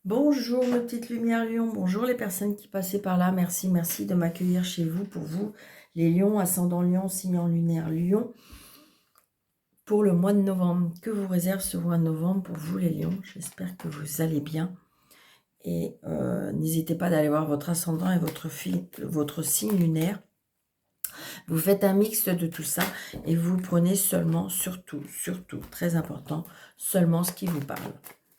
Bonjour mes petites lumières lions, bonjour les personnes qui passaient par là, merci de m'accueillir chez vous, pour vous, les lions, ascendant lion, signe lunaire lion, pour le mois de novembre. Que vous réserve ce mois de novembre pour vous les lions? J'espère que vous allez bien. Et n'hésitez pas d'aller voir votre ascendant et votre signe lunaire. Vous faites un mix de tout ça et vous prenez seulement, surtout, très important, seulement ce qui vous parle.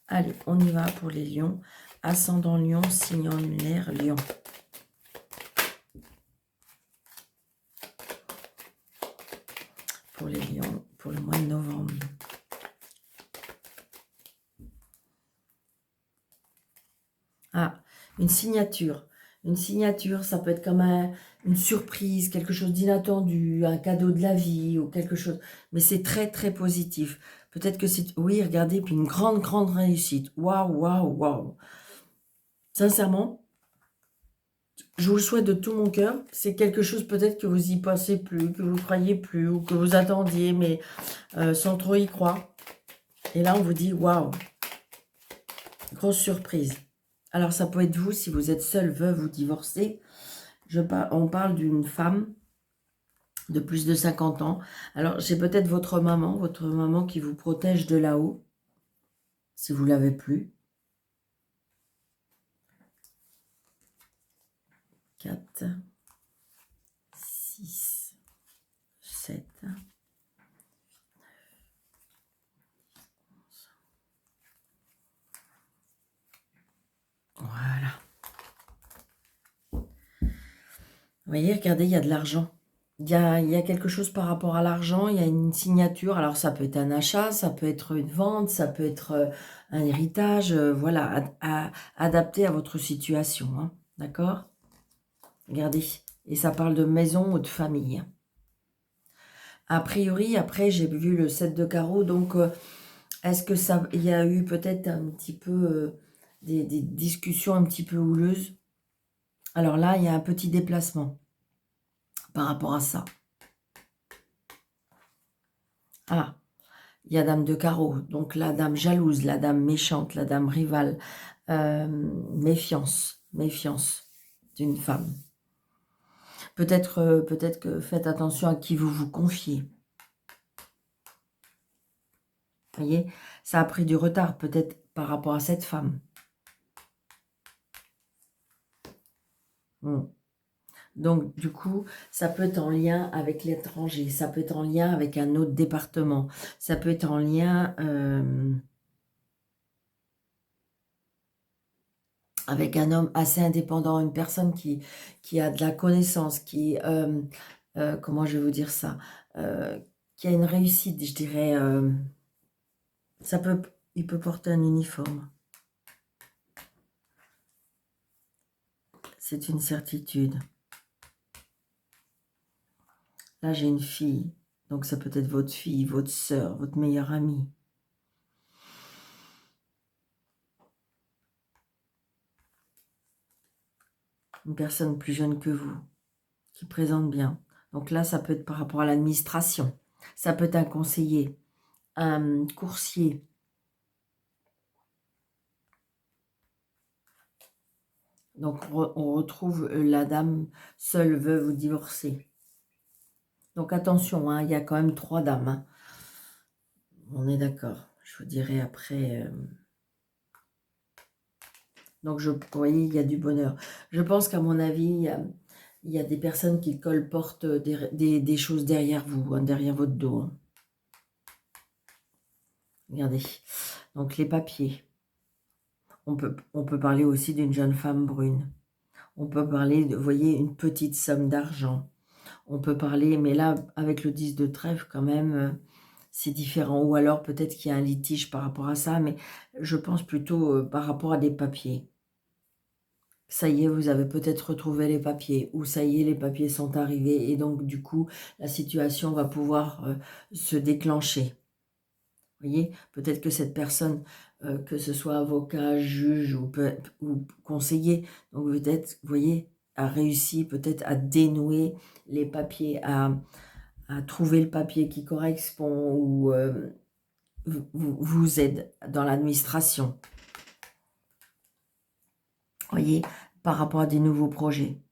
Allez, on y va pour les lions. Ascendant lion, signe lunaire lion. Pour les lions, pour le mois de novembre. Ah, une signature. Une signature, ça peut être comme une surprise, quelque chose d'inattendu, un cadeau de la vie ou quelque chose. Mais c'est très positif. Peut-être que c'est... Oui, regardez, puis une grande réussite. Waouh. Sincèrement, je vous le souhaite de tout mon cœur. C'est quelque chose peut-être que vous y pensez plus, que vous croyez plus ou que vous attendiez, mais sans trop y croire. Et là, on vous dit, waouh, grosse surprise. Alors, ça peut être vous, si vous êtes seul, veuve ou divorcé. On parle d'une femme de plus de 50 ans. Alors, j'ai peut-être votre maman qui vous protège de là-haut, si vous l'avez plus. 4, 6, 7, 11. Voilà. Vous voyez, regardez, il y a de l'argent. Il y a quelque chose par rapport à l'argent, il y a une signature. Alors, ça peut être un achat, ça peut être une vente, ça peut être un héritage. Voilà, adapté à votre situation. Hein, d'accord? Regardez. Et ça parle de maison ou de famille. A priori, après, j'ai vu le 7 de carreau. Donc, est-ce que ça, il y a eu peut-être un petit peu des discussions un petit peu houleuses? Alors là, il y a un petit déplacement par rapport à ça. Ah, il y a dame de carreau, donc la dame jalouse, la dame méchante, la dame rivale, méfiance d'une femme. Peut-être que faites attention à qui vous vous confiez. Vous voyez, ça a pris du retard peut-être par rapport à cette femme. Donc, du coup, ça peut être en lien avec l'étranger, ça peut être en lien avec un autre département, ça peut être en lien avec un homme assez indépendant, une personne qui a de la connaissance, comment je vais vous dire ça, qui a une réussite, je dirais, il peut porter un uniforme. C'est une certitude. Là, j'ai une fille, donc ça peut être votre fille, votre sœur, votre meilleure amie. Une personne plus jeune que vous, qui présente bien. Donc là, ça peut être par rapport à l'administration. Ça peut être un conseiller, un coursier. Donc, on retrouve la dame seule, veuve ou divorcée. Donc, attention, hein, il y a quand même 3 dames. Hein. On est d'accord. Je vous dirai après. Donc, vous voyez, il y a du bonheur. Je pense qu'à mon avis, il y a des personnes qui colportent des choses derrière vous, hein, derrière votre dos. Hein. Regardez. Donc, les papiers. On peut parler aussi d'une jeune femme brune. On peut parler, vous voyez, une petite somme d'argent. On peut parler, mais là, avec le 10 de trèfle, quand même, c'est différent. Ou alors, peut-être qu'il y a un litige par rapport à ça, mais je pense plutôt par rapport à des papiers. Ça y est, vous avez peut-être retrouvé les papiers, ou ça y est, les papiers sont arrivés, et donc, du coup, la situation va pouvoir se déclencher. Vous voyez, peut-être que cette personne, que ce soit avocat, juge ou conseiller, donc peut-être, vous voyez, a réussi peut-être à dénouer les papiers, à trouver le papier qui correspond ou vous aide dans l'administration. voyez, par rapport à des nouveaux projets.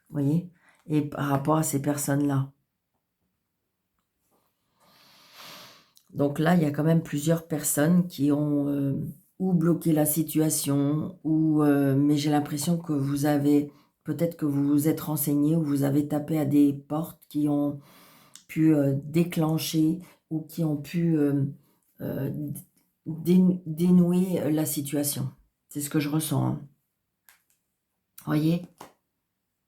Vous voyez, et par rapport à ces personnes-là. Donc là, il y a quand même plusieurs personnes qui ont ou bloqué la situation, ou mais j'ai l'impression que vous avez, peut-être que vous vous êtes renseigné, ou vous avez tapé à des portes qui ont pu déclencher, ou qui ont pu euh, dénouer la situation. C'est ce que je ressens. Hein. Voyez?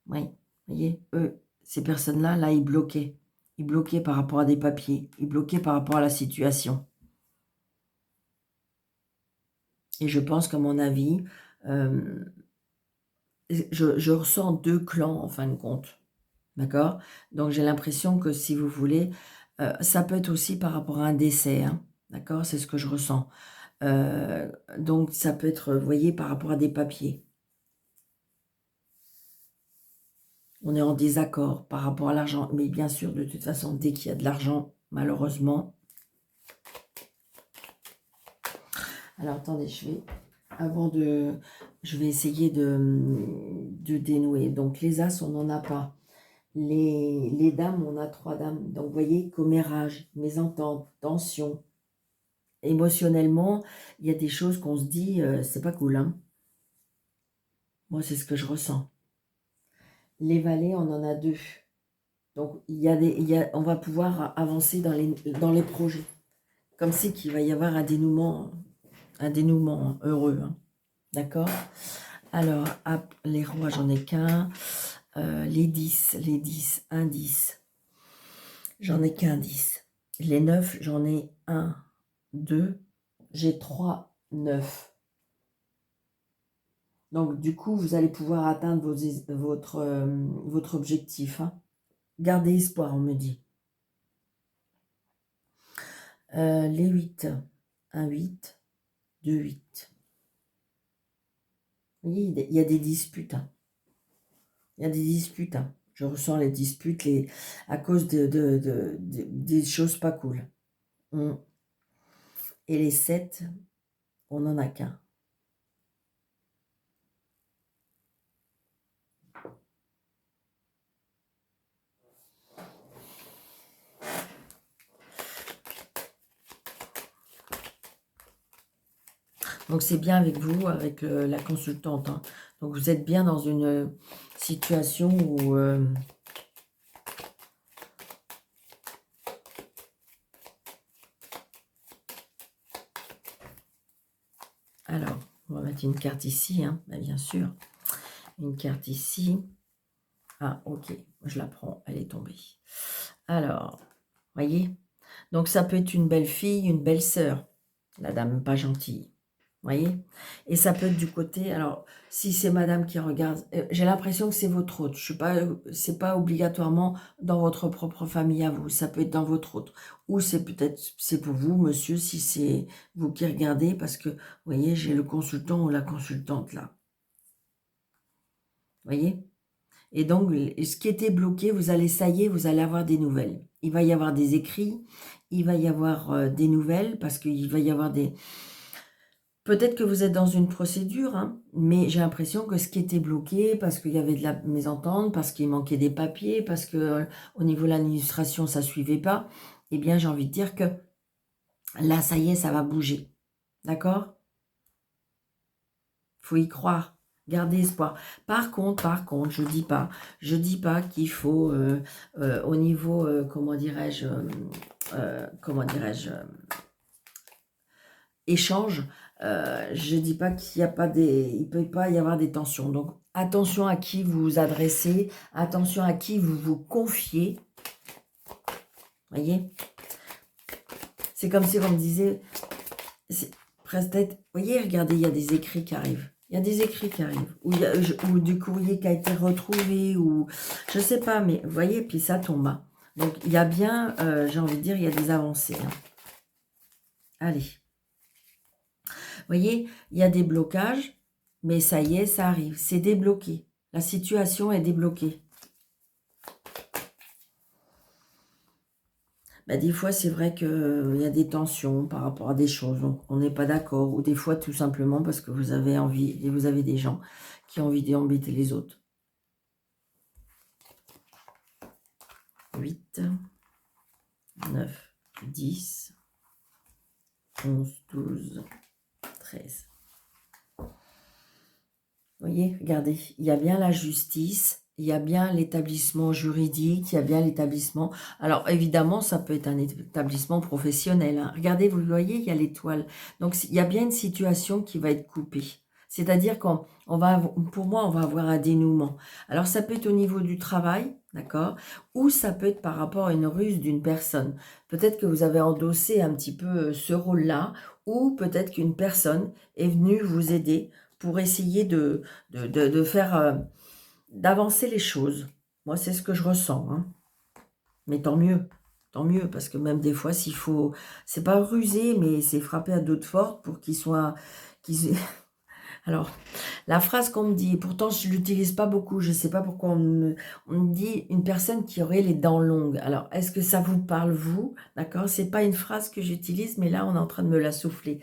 Oui, voyez, eux, ces personnes-là, là, ils bloquaient. Ils bloquaient par rapport à des papiers. Ils bloquaient par rapport à la situation. Et je pense qu'à mon avis, je ressens deux clans, en fin de compte. D'accord? Donc, j'ai l'impression que, si vous voulez, ça peut être aussi par rapport à un décès. Hein, d'accord? C'est ce que je ressens. Donc, ça peut être, vous voyez, par rapport à des papiers. On est en désaccord par rapport à l'argent. Mais bien sûr, de toute façon, dès qu'il y a de l'argent, malheureusement... Alors, attendez, je vais essayer de dénouer. Donc, les As, on n'en a pas. Les dames, on a 3 dames. Donc, vous voyez, commérage, mésentente, tension. Émotionnellement, il y a des choses qu'on se dit, c'est pas cool. Hein. Moi, c'est ce que je ressens. Les valets, on en a 2. Donc, on va pouvoir avancer dans les projets. Comme si qu'il va y avoir un dénouement heureux. Hein. D'accord? Alors, les rois, j'en ai qu'un. Les 10, un 10. J'en ai qu'un 10. Les 9, j'en ai 1, 2. J'ai 3, 9. Donc, du coup, vous allez pouvoir atteindre votre objectif. Hein. Gardez espoir, on me dit. Les 8, 1, 8, 2, 8. Vous voyez, il y a des disputes. Hein. Il y a des disputes. Hein. Je ressens les disputes à cause des choses pas cool. Et les 7, on n'en a qu'un. Donc, c'est bien avec vous, avec la consultante. Hein. Donc, vous êtes bien dans une situation où... alors, on va mettre une carte ici, hein, bien sûr. Une carte ici. Ah, ok, je la prends, elle est tombée. Alors, voyez. Donc, ça peut être une belle fille, une belle sœur. La dame pas gentille. Voyez. Et ça peut être du côté... Alors, si c'est madame qui regarde... j'ai l'impression que c'est votre autre. C'est pas obligatoirement dans votre propre famille à vous. Ça peut être dans votre autre. Ou c'est peut-être... C'est pour vous, monsieur, si c'est vous qui regardez. Parce que, vous voyez, j'ai le consultant ou la consultante là. Voyez. Et donc, ce qui était bloqué, ça y est, vous allez avoir des nouvelles. Il va y avoir des écrits, il va y avoir des nouvelles, parce qu'il va y avoir des... Peut-être que vous êtes dans une procédure, hein, mais j'ai l'impression que ce qui était bloqué, parce qu'il y avait de la mésentente, parce qu'il manquait des papiers, parce que au niveau de l'administration, ça ne suivait pas, eh bien, j'ai envie de dire que là, ça y est, ça va bouger. D'accord? Faut y croire. Gardez espoir. Par contre, je dis pas qu'il faut, au niveau, comment dirais-je, échange, je dis pas qu'il y a pas il peut pas y avoir des tensions. Donc, attention à qui vous vous adressez, attention à qui vous vous confiez. Voyez? C'est comme si on me disait, vous voyez, regardez, il y a des écrits qui arrivent. Il y a des écrits qui arrivent, ou du courrier qui a été retrouvé, ou je sais pas, mais vous voyez, puis ça tombe. Hein. Donc, il y a bien, j'ai envie de dire, il y a des avancées. Hein. Allez. Vous voyez, il y a des blocages, mais ça y est, ça arrive. C'est débloqué. La situation est débloquée. bah, des fois, c'est vrai qu'il y a des tensions par rapport à des choses, donc on n'est pas d'accord, ou des fois, tout simplement parce que vous avez envie, et vous avez des gens qui ont envie d'embêter les autres. 8, 9, 10, 11, 12, 13. Vous voyez, regardez, il y a bien la justice, il y a bien l'établissement juridique, il y a bien l'établissement... Alors, évidemment, ça peut être un établissement professionnel, hein. Regardez, vous voyez, il y a l'étoile. Donc, il y a bien une situation qui va être coupée. C'est-à-dire qu'on va, pour moi, on va avoir un dénouement. Alors, ça peut être au niveau du travail, d'accord? Ou ça peut être par rapport à une ruse d'une personne. Peut-être que vous avez endossé un petit peu ce rôle-là, ou peut-être qu'une personne est venue vous aider pour essayer de faire, d'avancer les choses. Moi, c'est ce que je ressens, hein. Mais tant mieux, parce que même des fois, s'il faut, c'est pas ruser, mais c'est frapper à d'autres fortes pour qu'ils soient, qu'ils... Alors, la phrase qu'on me dit, pourtant je ne l'utilise pas beaucoup, je ne sais pas pourquoi on me dit une personne qui aurait les dents longues. Alors, est-ce que ça vous parle, vous? D'accord? C'est pas une phrase que j'utilise, mais là, on est en train de me la souffler.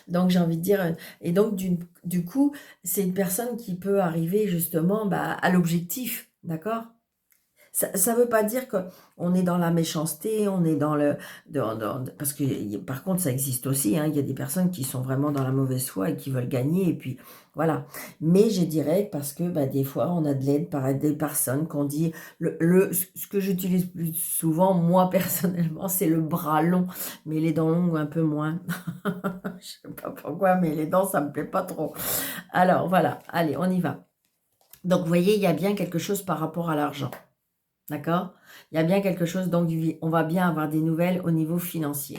Donc, j'ai envie de dire, et donc, du coup, c'est une personne qui peut arriver justement bah, à l'objectif, d'accord? Ça ne veut pas dire qu'on est dans la méchanceté, on est dans le... parce que, par contre, ça existe aussi, hein, il y a des personnes qui sont vraiment dans la mauvaise foi et qui veulent gagner, et puis voilà. Mais je dirais parce que bah, des fois, on a de l'aide par des personnes qu'on dit... ce que j'utilise plus souvent, moi, personnellement, c'est le bras long, mais les dents longues, un peu moins. Je sais pas pourquoi, mais les dents, ça me plaît pas trop. Alors, voilà, allez, on y va. Donc, vous voyez, il y a bien quelque chose par rapport à l'argent. D'accord? Il y a bien quelque chose, donc on va bien avoir des nouvelles au niveau financier.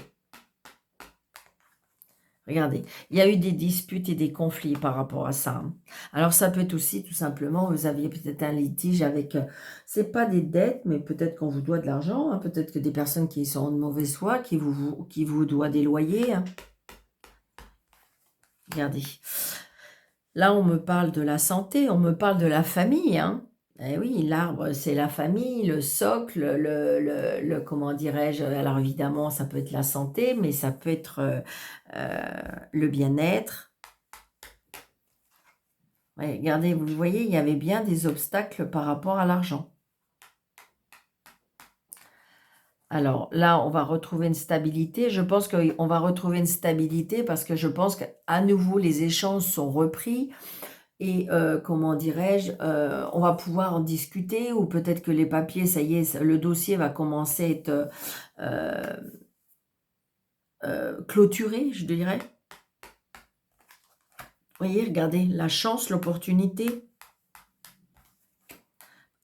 Regardez, il y a eu des disputes et des conflits par rapport à ça, hein. Alors, ça peut être aussi, tout simplement, vous aviez peut-être un litige avec... c'est pas des dettes, mais peut-être qu'on vous doit de l'argent, hein, peut-être que des personnes qui sont de mauvaise foi, qui vous doivent des loyers, hein. Regardez. Là, on me parle de la santé, on me parle de la famille, hein. Eh oui, l'arbre, c'est la famille, le socle, comment dirais-je, alors évidemment, ça peut être la santé, mais ça peut être le bien-être. Ouais, regardez, vous voyez, il y avait bien des obstacles par rapport à l'argent. Alors là, on va retrouver une stabilité. Je pense qu'on va retrouver une stabilité parce que je pense qu'à nouveau, les échanges sont repris. Et comment dirais-je, on va pouvoir en discuter, ou peut-être que les papiers, ça y est, le dossier va commencer à être clôturé, je dirais. Vous voyez, regardez, la chance, l'opportunité,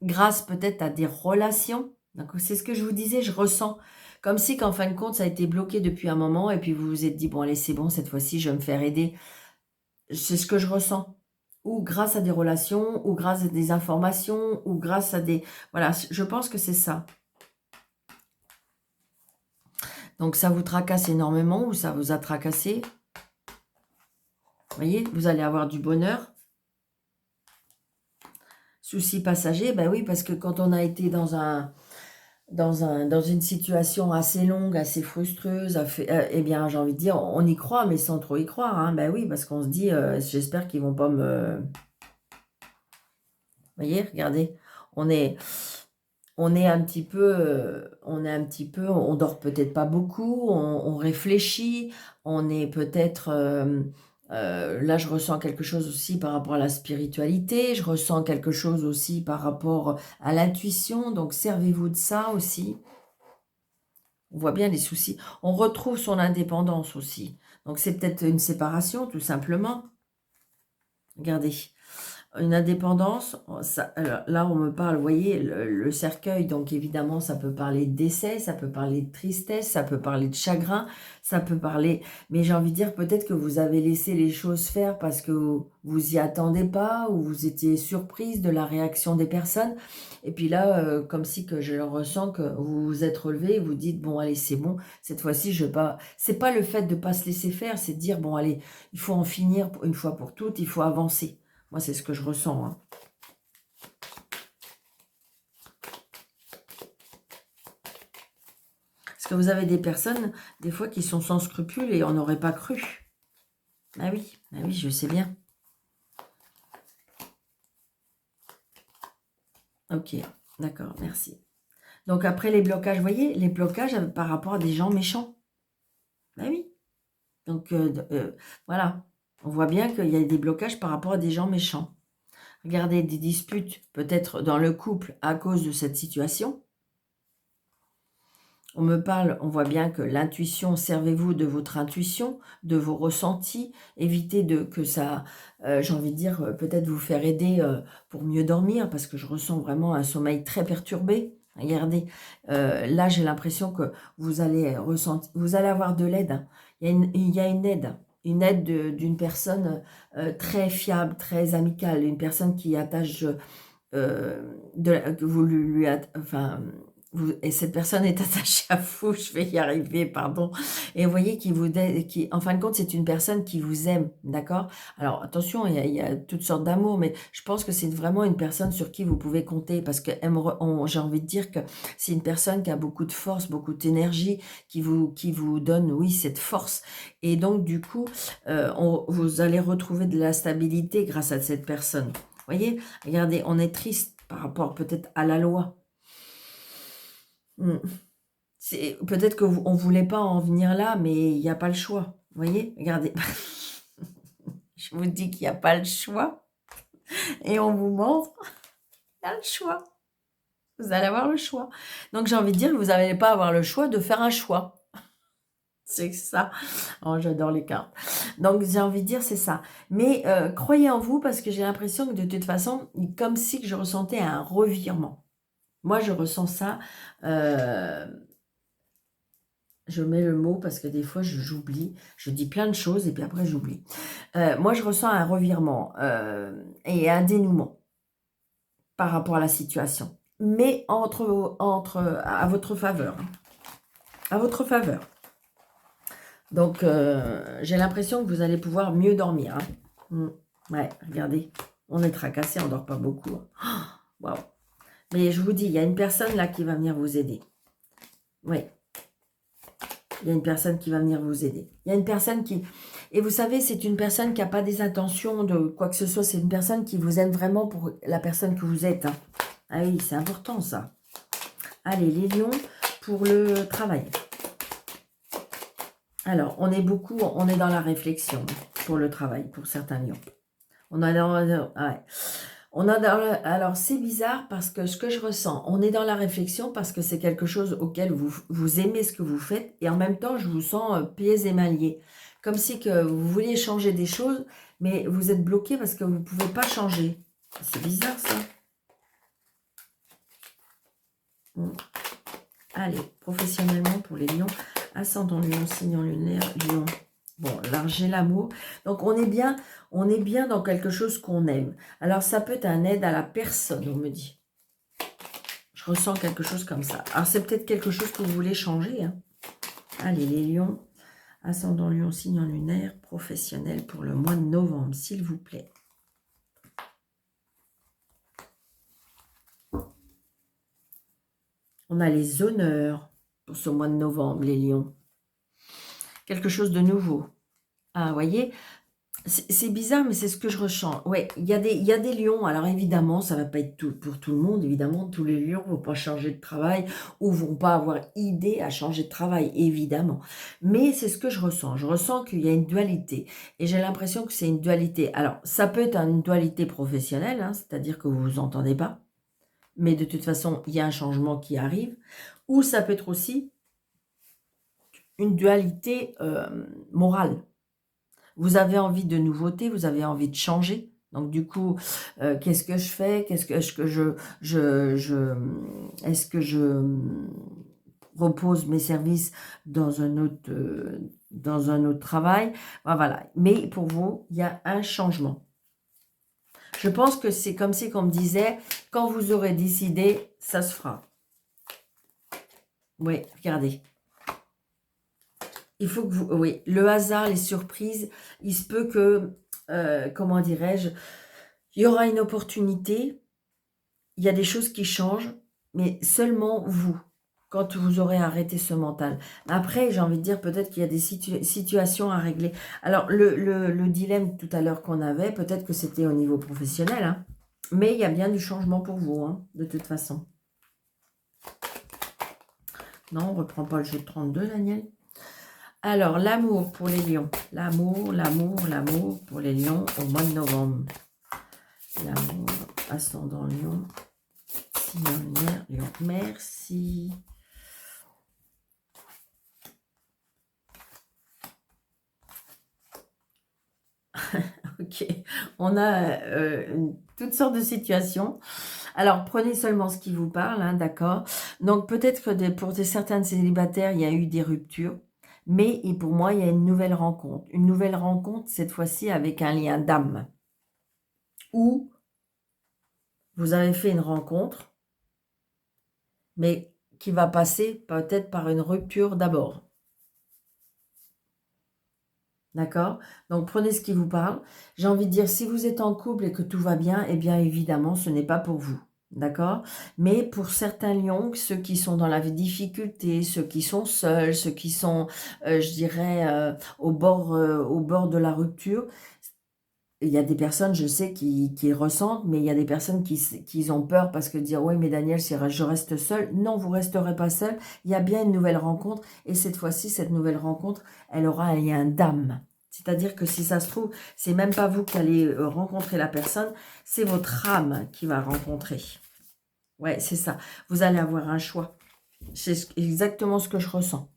grâce peut-être à des relations. Donc, c'est ce que je vous disais, je ressens. Comme si qu'en fin de compte, ça a été bloqué depuis un moment, et puis vous vous êtes dit, bon allez, c'est bon, cette fois-ci, je vais me faire aider. C'est ce que je ressens. Ou grâce à des relations, ou grâce à des informations, ou grâce à des... Voilà, je pense que c'est ça. Donc, ça vous tracasse énormément, ou ça vous a tracassé. Vous voyez, vous allez avoir du bonheur. Souci passager, ben oui, parce que quand on a été dans une situation assez longue, assez frustreuse, eh bien, j'ai envie de dire, on y croit, mais sans trop y croire, hein. Ben oui, parce qu'on se dit, j'espère qu'ils vont pas me... Vous voyez, regardez, on est un petit peu, on dort peut-être pas beaucoup, on réfléchit, on est peut-être, là je ressens quelque chose aussi par rapport à la spiritualité, je ressens quelque chose aussi par rapport à l'intuition, donc servez-vous de ça aussi. On voit bien les soucis. On retrouve son indépendance aussi. Donc c'est peut-être une séparation tout simplement. Regardez. Une indépendance, alors là on me parle, vous voyez, le cercueil, donc évidemment ça peut parler de décès, ça peut parler de tristesse, ça peut parler de chagrin, ça peut parler, mais j'ai envie de dire peut-être que vous avez laissé les choses faire parce que vous y attendez pas, ou vous étiez surprise de la réaction des personnes, et puis là, comme si que je le ressens, que vous vous êtes relevé et vous dites, bon allez c'est bon, cette fois-ci je vais pas, c'est pas le fait de pas se laisser faire, c'est de dire, bon allez, il faut en finir une fois pour toutes, il faut avancer. Moi, c'est ce que je ressens, hein. Parce que vous avez des personnes, des fois, qui sont sans scrupules et on n'aurait pas cru. Ah oui, je sais bien. Ok, d'accord, merci. Donc après les blocages, vous voyez, les blocages par rapport à des gens méchants. Ah oui. Donc voilà, on voit bien qu'il y a des blocages par rapport à des gens méchants. Regardez, des disputes peut-être dans le couple à cause de cette situation. On me parle, on voit bien que l'intuition, servez-vous de votre intuition, de vos ressentis, évitez que ça, j'ai envie de dire, peut-être vous faire aider pour mieux dormir, parce que je ressens vraiment un sommeil très perturbé. Regardez, là j'ai l'impression que vous allez avoir de l'aide. Hein. Il y a une aide d'une personne très fiable, très amicale, une personne qui attache, que vous enfin, et cette personne est attachée à vous, je vais y arriver, pardon. Et vous voyez en fin de compte, c'est une personne qui vous aime, d'accord? Alors, attention, il y a toutes sortes d'amour, mais je pense que c'est vraiment une personne sur qui vous pouvez compter, parce que j'ai envie de dire que c'est une personne qui a beaucoup de force, beaucoup d'énergie, qui vous donne, oui, cette force. Et donc, du coup, vous allez retrouver de la stabilité grâce à cette personne. Vous voyez, regardez, on est triste par rapport peut-être à la loi. Peut-être qu'on ne voulait pas en venir là, mais il n'y a pas le choix. Vous voyez, regardez. Je vous dis qu'il n'y a pas le choix. Et on vous montre, il y a le choix. Vous allez avoir le choix. Donc j'ai envie de dire que vous n'allez pas avoir le choix de faire un choix. C'est ça. Oh, j'adore les cartes. Donc j'ai envie de dire c'est ça. Mais croyez en vous parce que j'ai l'impression que de toute façon, comme si je ressentais un revirement. Moi, je ressens ça. Je mets le mot parce que des fois, j'oublie. Je dis plein de choses et puis après, j'oublie. Moi, je ressens un revirement et un dénouement par rapport à la situation. Mais à votre faveur. À votre faveur. Donc, j'ai l'impression que vous allez pouvoir mieux dormir. Hein. Ouais, regardez. On est tracassé, on ne dort pas beaucoup. Waouh. Mais je vous dis, il y a une personne là qui va venir vous aider. Oui. Il y a une personne qui va venir vous aider. Il y a une personne qui... Et vous savez, c'est une personne qui n'a pas des intentions de quoi que ce soit. C'est une personne qui vous aime vraiment pour la personne que vous êtes. Hein. Ah oui, c'est important ça. Allez, les lions pour le travail. Alors, on est dans la réflexion pour le travail, pour certains lions. Alors, c'est bizarre parce que ce que je ressens, on est dans la réflexion parce que c'est quelque chose auquel vous aimez ce que vous faites et en même temps, je vous sens pieds et mains liés. Comme si que vous vouliez changer des choses, mais vous êtes bloqué parce que vous ne pouvez pas changer. C'est bizarre, ça. Allez, professionnellement pour les lions, ascendant lion, signe lunaire, lion. Bon, larger l'amour. Donc, on est bien dans quelque chose qu'on aime. Alors, ça peut être un aide à la personne, on me dit. Je ressens quelque chose comme ça. Alors, c'est peut-être quelque chose que vous voulez changer. Hein. Allez, les lions. Ascendant lion, signe lunaire, professionnel pour le mois de novembre, s'il vous plaît. On a les honneurs pour ce mois de novembre, les lions. Quelque chose de nouveau. Ah, vous voyez, c'est bizarre, mais c'est ce que je ressens. Ouais, il y a des lions. Alors évidemment, ça va pas être tout pour tout le monde. Évidemment, tous les lions vont pas changer de travail ou vont pas avoir idée à changer de travail, évidemment. Mais c'est ce que je ressens. Je ressens qu'il y a une dualité. Et j'ai l'impression que c'est une dualité. Alors, ça peut être une dualité professionnelle, hein, c'est-à-dire que vous vous entendez pas. Mais de toute façon, il y a un changement qui arrive. Ou ça peut être aussi une dualité morale. Vous avez envie de nouveautés, vous avez envie de changer. Donc du coup, qu'est-ce que je fais? Est-ce que je repose mes services dans un autre travail? Voilà. Mais pour vous, il y a un changement. Je pense que c'est comme si qu'on me disait, quand vous aurez décidé, ça se fera. Oui, regardez. Il faut que vous... Oui, le hasard, les surprises, il se peut que, comment dirais-je, il y aura une opportunité, il y a des choses qui changent, mais seulement vous. quand vous aurez arrêté ce mental. Après, j'ai envie de dire, peut-être qu'il y a des situations à régler. Alors, le dilemme tout à l'heure qu'on avait, peut-être que c'était au niveau professionnel, hein, mais il y a bien du changement pour vous, hein, de toute façon. Non, on ne reprend pas le jeu de 32, Daniel. Alors, l'amour pour les lions. L'amour, l'amour, l'amour pour les lions au mois de novembre. L'amour, ascendant lion, signe lunaire, lion. Merci. Ok, on a toutes sortes de situations. Alors, prenez seulement ce qui vous parle, hein, d'accord? Donc, peut-être que pour certains célibataires, il y a eu des ruptures. Mais et pour moi, il y a une nouvelle rencontre. Une nouvelle rencontre, cette fois-ci, avec un lien d'âme. Où vous avez fait une rencontre, mais qui va passer peut-être par une rupture d'abord. D'accord? Donc, prenez ce qui vous parle. J'ai envie de dire, si vous êtes en couple et que tout va bien, eh bien, évidemment, ce n'est pas pour vous. D'accord? Mais pour certains lions, ceux qui sont dans la difficulté, ceux qui sont seuls, ceux qui sont, je dirais, au bord de la rupture, il y a des personnes, je sais, qui ressentent, mais il y a des personnes qui ont peur parce que dire, oui, mais Daniel, si je reste seule, non, vous resterez pas seul. Il y a bien une nouvelle rencontre et cette fois-ci, cette nouvelle rencontre, elle aura un lien d'âme. C'est-à-dire que si ça se trouve, c'est même pas vous qui allez rencontrer la personne, c'est votre âme qui va rencontrer. Ouais, c'est ça. Vous allez avoir un choix. C'est exactement ce que je ressens.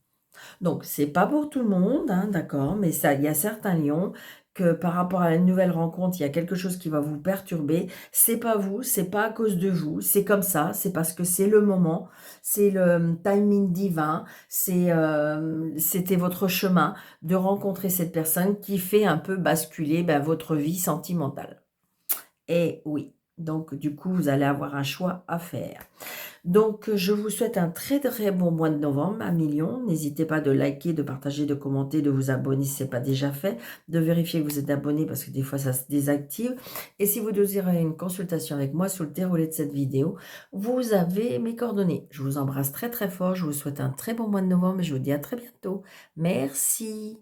Donc, c'est pas pour tout le monde, hein, d'accord, mais ça, il y a certains lions que par rapport à une nouvelle rencontre, il y a quelque chose qui va vous perturber. C'est pas vous, c'est pas à cause de vous, c'est comme ça, c'est parce que c'est le moment, c'est le timing divin, c'était votre chemin de rencontrer cette personne qui fait un peu basculer votre vie sentimentale. Et oui, donc du coup, vous allez avoir un choix à faire. Donc, je vous souhaite un très très bon mois de novembre, un million. N'hésitez pas de liker, de partager, de commenter, de vous abonner si ce n'est pas déjà fait, de vérifier que vous êtes abonné parce que des fois ça se désactive. Et si vous désirez une consultation avec moi sur le déroulé de cette vidéo, vous avez mes coordonnées. Je vous embrasse très très fort, je vous souhaite un très bon mois de novembre et je vous dis à très bientôt. Merci.